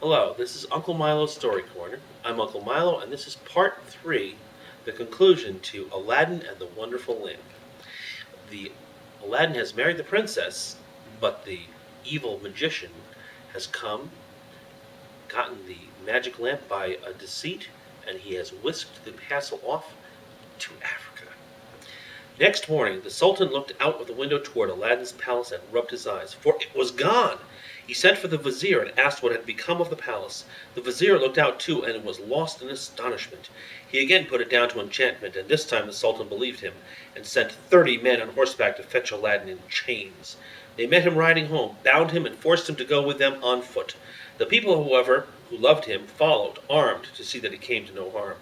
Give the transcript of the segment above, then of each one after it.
Hello, this is Uncle Milo's Story Corner. I'm Uncle Milo, and this is part 3, the conclusion to Aladdin and the Wonderful Lamp. The Aladdin has married the princess, but the evil magician has gotten the magic lamp by a deceit, and he has whisked the castle off to Africa. Next morning, the Sultan looked out of the window toward Aladdin's palace and rubbed his eyes, for it was gone. He sent for the vizier and asked what had become of the palace. The vizier looked out too, and was lost in astonishment. He again put it down to enchantment, and this time the Sultan believed him, and sent 30 men on horseback to fetch Aladdin in chains. They met him riding home, bound him, and forced him to go with them on foot. The people, however, who loved him, followed, armed, to see that he came to no harm.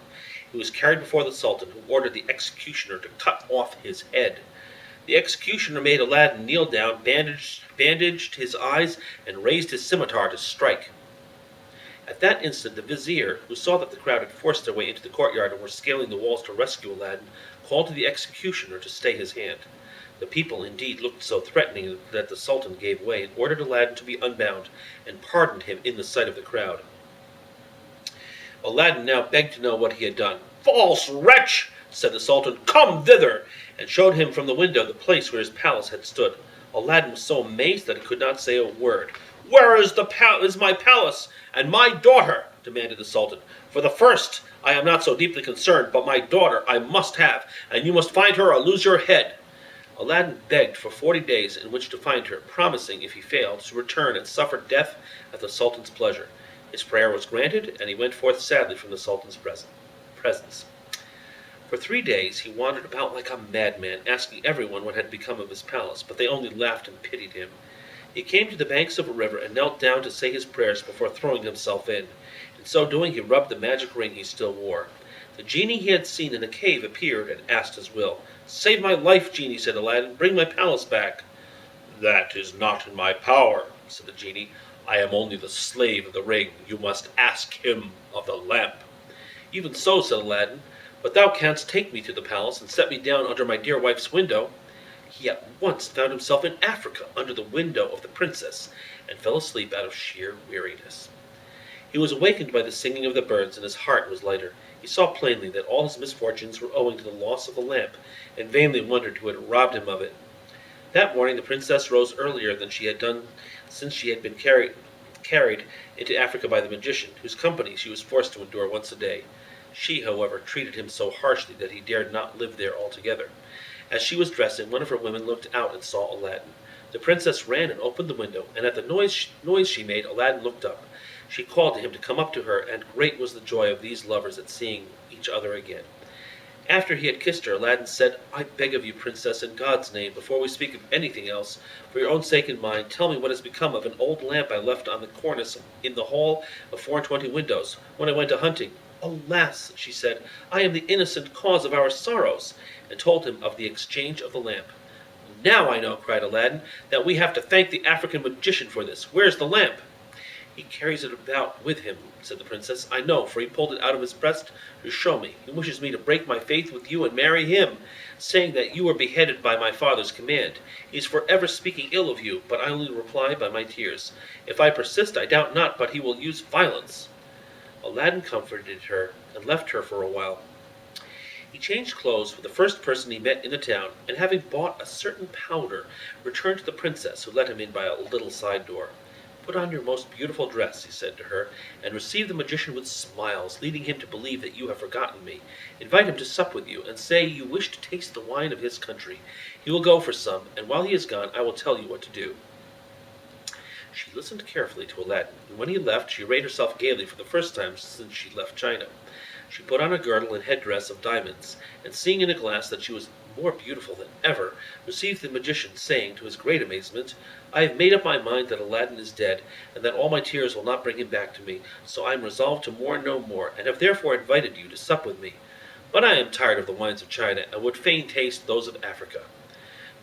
He was carried before the Sultan, who ordered the executioner to cut off his head. The executioner made Aladdin kneel down, bandaged his eyes, and raised his scimitar to strike. At that instant the vizier, who saw that the crowd had forced their way into the courtyard and were scaling the walls to rescue Aladdin, called to the executioner to stay his hand. The people indeed looked so threatening that the Sultan gave way and ordered Aladdin to be unbound, and pardoned him in the sight of the crowd. Aladdin now begged to know what he had done. "False wretch!" said the Sultan, "come thither!" and showed him from the window the place where his palace had stood. Aladdin was so amazed that he could not say a word. "Where is my palace and my daughter?" demanded the Sultan. "For the first I am not so deeply concerned, but my daughter I must have, and you must find her or lose your head." Aladdin begged for 40 days in which to find her, promising, if he failed, to return and suffer death at the Sultan's pleasure. His prayer was granted, and he went forth sadly from the Sultan's presence. For 3 days he wandered about like a madman, asking everyone what had become of his palace, but they only laughed and pitied him. He came to the banks of a river and knelt down to say his prayers before throwing himself in. In so doing he rubbed the magic ring he still wore. The genie he had seen in the cave appeared and asked his will. "Save my life, genie," said Aladdin. "Bring my palace back." "That is not in my power," said the genie. "I am only the slave of the ring. You must ask him of the lamp." "Even so," said Aladdin, "but thou canst take me to the palace and set me down under my dear wife's window." He at once found himself in Africa, under the window of the princess, and fell asleep out of sheer weariness. He was awakened by the singing of the birds, and his heart was lighter. He saw plainly that all his misfortunes were owing to the loss of the lamp, and vainly wondered who had robbed him of it. That morning the princess rose earlier than she had done since she had been carried into Africa by the magician, whose company she was forced to endure once a day. She, however, treated him so harshly that he dared not live there altogether. As she was dressing, one of her women looked out and saw Aladdin. The princess ran and opened the window, and at the noise she made, Aladdin looked up. She called to him to come up to her, and great was the joy of these lovers at seeing each other again. After he had kissed her, Aladdin said, "I beg of you, princess, in God's name, before we speak of anything else, for your own sake and mine, tell me what has become of an old lamp I left on the cornice in the hall of 24 windows, when I went a hunting." "Alas," she said, "I am the innocent cause of our sorrows," and told him of the exchange of the lamp. "Now I know," cried Aladdin, "that we have to thank the African magician for this. Where's the lamp?" "He carries it about with him," said the princess. "I know, for he pulled it out of his breast to show me. He wishes me to break my faith with you and marry him, saying that you were beheaded by my father's command. He is forever speaking ill of you, but I only reply by my tears. If I persist, I doubt not but he will use violence." Aladdin comforted her and left her for a while. He changed clothes for the first person he met in the town, and having bought a certain powder, returned to the princess, who let him in by a little side door. "Put on your most beautiful dress," he said to her, "and receive the magician with smiles, leading him to believe that you have forgotten me. Invite him to sup with you, and say you wish to taste the wine of his country. He will go for some, and while he is gone I will tell you what to do." She listened carefully to Aladdin, and when he left she arrayed herself gaily for the first time since she left China. She put on a girdle and headdress of diamonds, and seeing in a glass that she was more beautiful than ever, received the magician, saying, to his great amazement, "I have made up my mind that Aladdin is dead, and that all my tears will not bring him back to me, so I am resolved to mourn no more, and have therefore invited you to sup with me. But I am tired of the wines of China, and would fain taste those of Africa."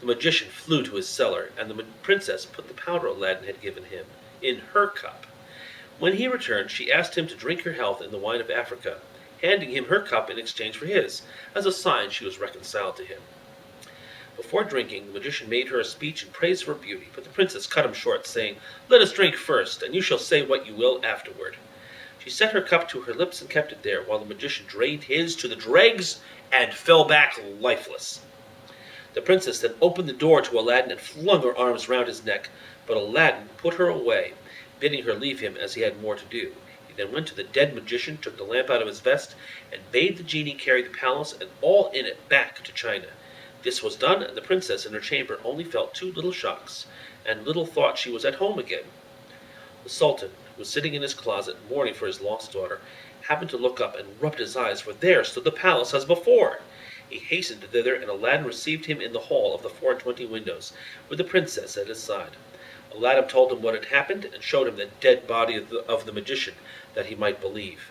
The magician flew to his cellar, and the princess put the powder Aladdin had given him in her cup. When he returned, she asked him to drink her health in the wine of Africa, handing him her cup in exchange for his, as a sign she was reconciled to him. Before drinking, the magician made her a speech in praise of her beauty, but the princess cut him short, saying, "Let us drink first, and you shall say what you will afterward." She set her cup to her lips and kept it there, while the magician drained his to the dregs and fell back lifeless. The princess then opened the door to Aladdin and flung her arms round his neck, but Aladdin put her away, bidding her leave him as he had more to do. He then went to the dead magician, took the lamp out of his vest, and bade the genie carry the palace and all in it back to China. This was done, and the princess in her chamber only felt 2 little shocks, and little thought she was at home again. The sultan, who was sitting in his closet mourning for his lost daughter, happened to look up and rubbed his eyes, for there stood the palace as before. He hastened thither, and Aladdin received him in the hall of the 24 windows, with the princess at his side. Aladdin told him what had happened, and showed him the dead body of the magician, that he might believe.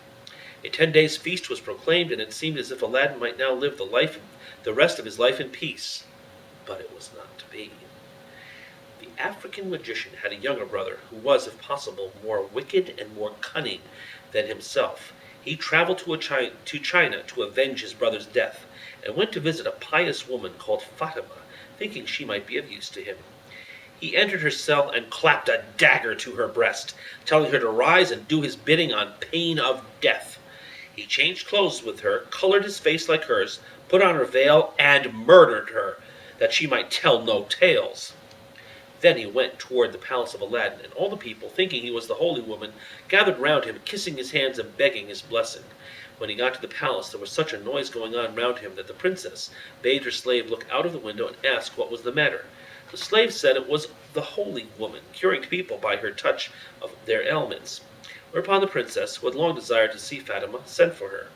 A 10 days' feast was proclaimed, and it seemed as if Aladdin might now live the rest of his life in peace. But it was not to be. The African magician had a younger brother, who was, if possible, more wicked and more cunning than himself. He traveled to China to avenge his brother's death, and went to visit a pious woman called Fatima, thinking she might be of use to him. He entered her cell and clapped a dagger to her breast, telling her to rise and do his bidding on pain of death. He changed clothes with her, colored his face like hers, put on her veil, and murdered her, that she might tell no tales. Then he went toward the palace of Aladdin, and all the people, thinking he was the holy woman, gathered round him, kissing his hands and begging his blessing. When he got to the palace, there was such a noise going on round him that the princess bade her slave look out of the window and ask what was the matter. The slave said it was the holy woman, curing people by her touch of their ailments. Whereupon the princess, who had long desired to see Fatima, sent for her.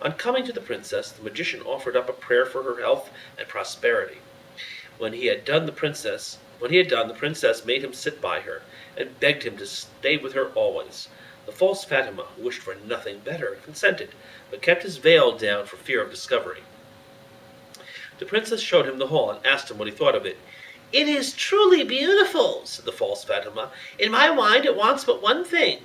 On coming to the princess, the magician offered up a prayer for her health and prosperity. When he had done, the princess made him sit by her, and begged him to stay with her always. The false Fatima, who wished for nothing better, consented, but kept his veil down for fear of discovery. The princess showed him the hall, and asked him what he thought of it. "It is truly beautiful," said the false Fatima. "In my mind it wants but one thing."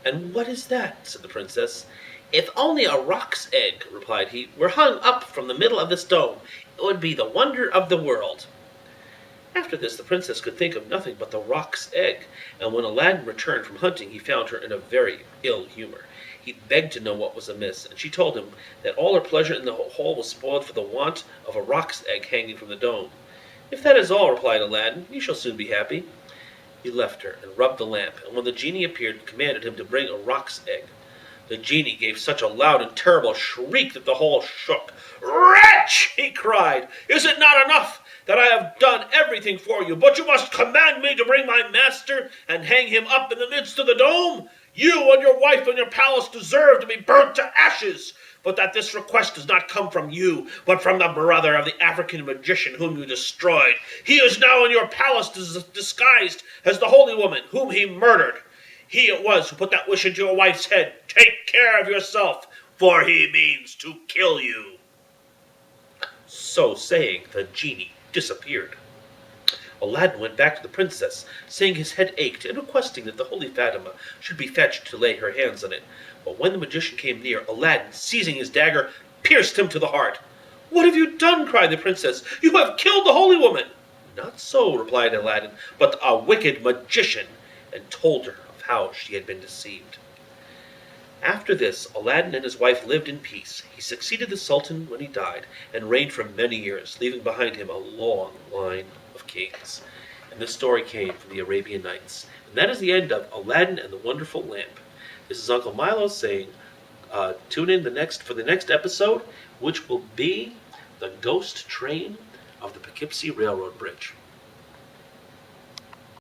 "And what is that?" said the princess. "If only a roc's egg," replied he, "were hung up from the middle of this dome, it would be the wonder of the world." After this, the princess could think of nothing but the roc's egg, and when Aladdin returned from hunting, he found her in a very ill humor. He begged to know what was amiss, and she told him that all her pleasure in the hall was spoiled for the want of a roc's egg hanging from the dome. "If that is all," replied Aladdin, "you shall soon be happy." He left her, and rubbed the lamp, and when the genie appeared, commanded him to bring a roc's egg. The genie gave such a loud and terrible shriek that the hall shook. "Wretch!" he cried, "is it not enough that I have done everything for you, but you must command me to bring my master and hang him up in the midst of the dome? You and your wife and your palace deserve to be burnt to ashes, but that this request does not come from you, but from the brother of the African magician whom you destroyed. He is now in your palace disguised as the holy woman whom he murdered. He it was who put that wish into your wife's head. Take care of yourself, for he means to kill you." So saying, the genie disappeared. Aladdin went back to the princess, saying his head ached, and requesting that the holy Fatima should be fetched to lay her hands on it. But when the magician came near, Aladdin, seizing his dagger, pierced him to the heart. "What have you done?" cried the princess. "You have killed the holy woman." "Not so," replied Aladdin, "but a wicked magician," and told her of how she had been deceived. After this, Aladdin and his wife lived in peace. He succeeded the Sultan when he died, and reigned for many years, leaving behind him a long line of kings. And this story came from the Arabian Nights. And that is the end of Aladdin and the Wonderful Lamp. This is Uncle Milo saying, tune in for the next episode, which will be the ghost train of the Poughkeepsie Railroad Bridge.